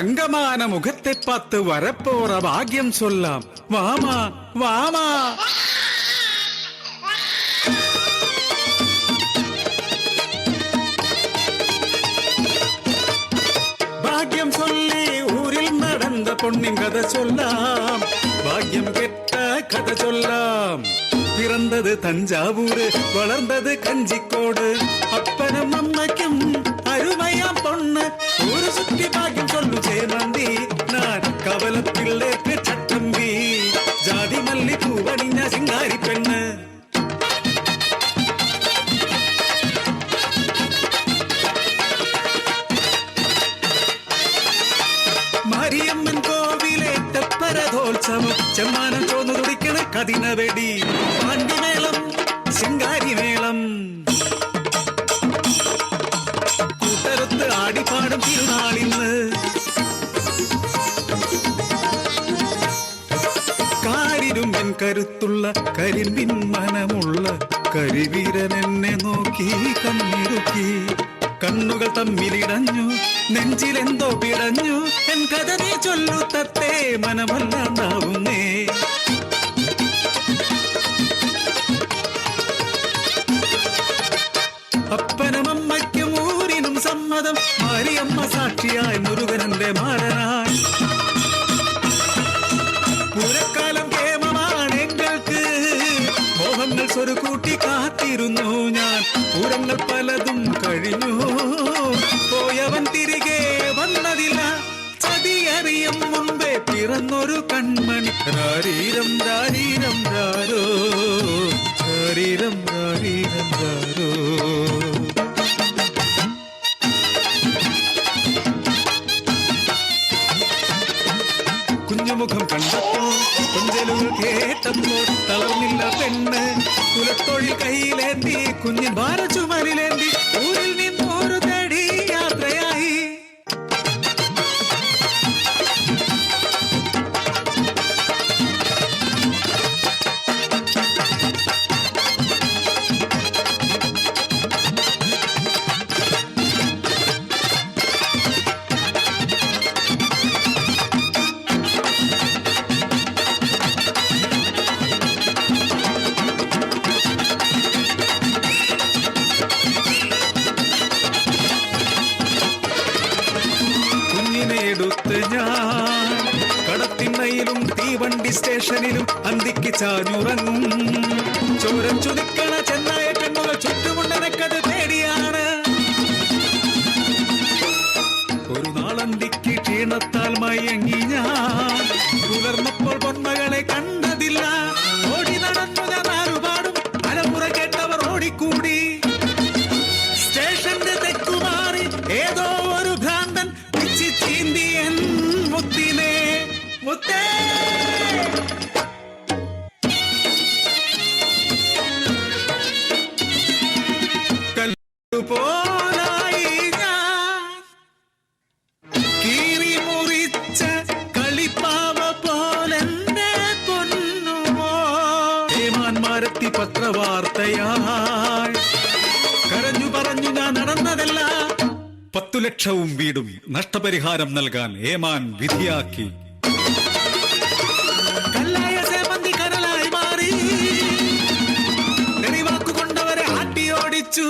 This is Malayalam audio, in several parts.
தங்கமான முகத்தை பார்த்து வரப்போற பாக்கியம் சொல்லாம். வாமா வாமா. பாக்கியம் சொல்லி ஊரில் நடந்த பொன்னின் கதை சொல்லாம். பாக்கியம் கெட்ட கதை சொல்லாம். பிறந்தது தஞ்சாவூர், வளர்ந்தது கஞ்சிக்கோடு. அப்பனும் அம்மைக்கும் அருமையாம் பொண்ணு. ஊரு சுற்றி பாக்கியம் சொல்லு சேமந்தி. நான் கவலப்பிள்ளைக்கு சட்டம்பி. ஜாதி மல்லி பூவணிஞ்ச சிங்காரி பெண்ணு. മാരിയമ്മൻ കോവിലെ തെപ്പരതോത്സവം. ചെമ്മാനം ചോന്നു തുടിക്കണ കതിനവെടി. പാണ്ടിമേളം ശിങ്കാരിമേളം കൂട്ടരത്ത് ആടിപ്പാടും തിരുനാളിന്ന്. കാരിരുമ്പൻ കരുത്തുള്ള കരിമ്പിൻ മനമുള്ള കരിവീരൻ എന്നെ നോക്കി കണ്ണിറുക്കി. കണ്ണുകൾ തമ്മിലിടഞ്ഞു, നെഞ്ചിലെന്തോ പിടഞ്ഞു. എൻ കഥ നീ ചൊല്ലു തത്തേ, മനമല്ലാണ്ടാവുന്നേ. അപ്പനും അമ്മയ്ക്കും ഊരിനും സമ്മതം. മാരിയമ്മ സാക്ഷിയായി, മുരുകനന്റെ മാരനായി. പൂരക്കാലം കേമമാണെങ്ങൾക്ക്. മോഹങ്ങൾ സ്വരുകൂട്ടി കാത്തിരുന്നു ഞാൻ. പൂരങ്ങൾ പലതും കഴിഞ്ഞു, പോയവൻ തിരികെ വന്നതില്ല. ചതിയറിയും മുൻപേ പിറന്നൊരു കൺമണി. രാരീരം രാരീരം രാരോ, രാരീരം രാരീരം രാരോ. കുഞ്ഞുമുഖം കണ്ടപ്പോൾ, കൊഞ്ചലുകൾ കേട്ടപ്പോൾ തളർന്നില്ല പെണ്ണ്. കുലത്തൊഴിൽ കയ്യിലേന്തി, കുഞ്ഞിൻ ഭാരചുമരിലേന്തി. ഊരിൽ നിന്നൊരു തടി യാത്രയായി. എടുത്ത് ഞാൻ കടത്തിണ്ണയിലും തീവണ്ടി സ്റ്റേഷനിലും അന്തിക്ക് ചാഞ്ഞുറങ്ങും. ചോരം ചുതിക്കണ ചെന്നായ പെണ്ണുകൾ ചുറ്റുമുണ്ടെനക്കത് പേടിയാണ്. ഒരു നാളന്തിക്ക് ക്ഷീണത്താൽ മയങ്ങി ഞാൻ. പുലർന്നപ്പോൾ പൊന്മകളെ കണ്ടതില്ല. ഓടി നടന്നു ഞാൻ നാലുപാടും. അലമുറ കേട്ടവർ ഓടിക്കൂടി. സ്റ്റേഷന്റെ തെക്കുമാറി ഏതോ ഒരു ഭ്രാന്തൻ ചീന്തിയൻ മുത്തിനെ. മുത്തേ കല്ലുപോലായി ഞാൻ. കീറി മുറിച്ച കളിപ്പാവ പോലെന്റെ പൊന്നുമോ. ഏമാന്മാരെത്തി പത്രവാർത്തയായി. കരഞ്ഞു പറഞ്ഞു ഞാൻ നടന്നതല്ല. 10 ലക്ഷവും വീടും നഷ്ടപരിഹാരം നൽകാൻ ഏമാൻ വിധിയാക്കി. കല്ലായ സേമന്തി കരലായി മാറി. നെറിവാക്കുകൊണ്ടവരെ ആട്ടിയോടിച്ചു.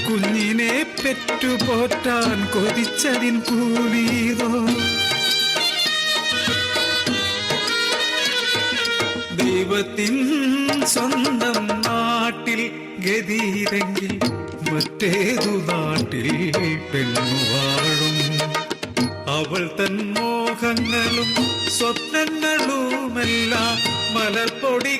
കുഞ്ഞിനെ പെറ്റുപോറ്റാൻ കൊതിച്ചതിൻ കൂലീതോ. ദൈവത്തിൻ സ്വന്തം നാട്ടിൽ ഗതിയിലെങ്കിൽ മറ്റേതു നാട്ടിൽ പെണ്ണുവാഴും. അവൾ തൻ മോഹങ്ങളും സ്വപ്നങ്ങളുമെല്ലാം മലർപ്പൊടി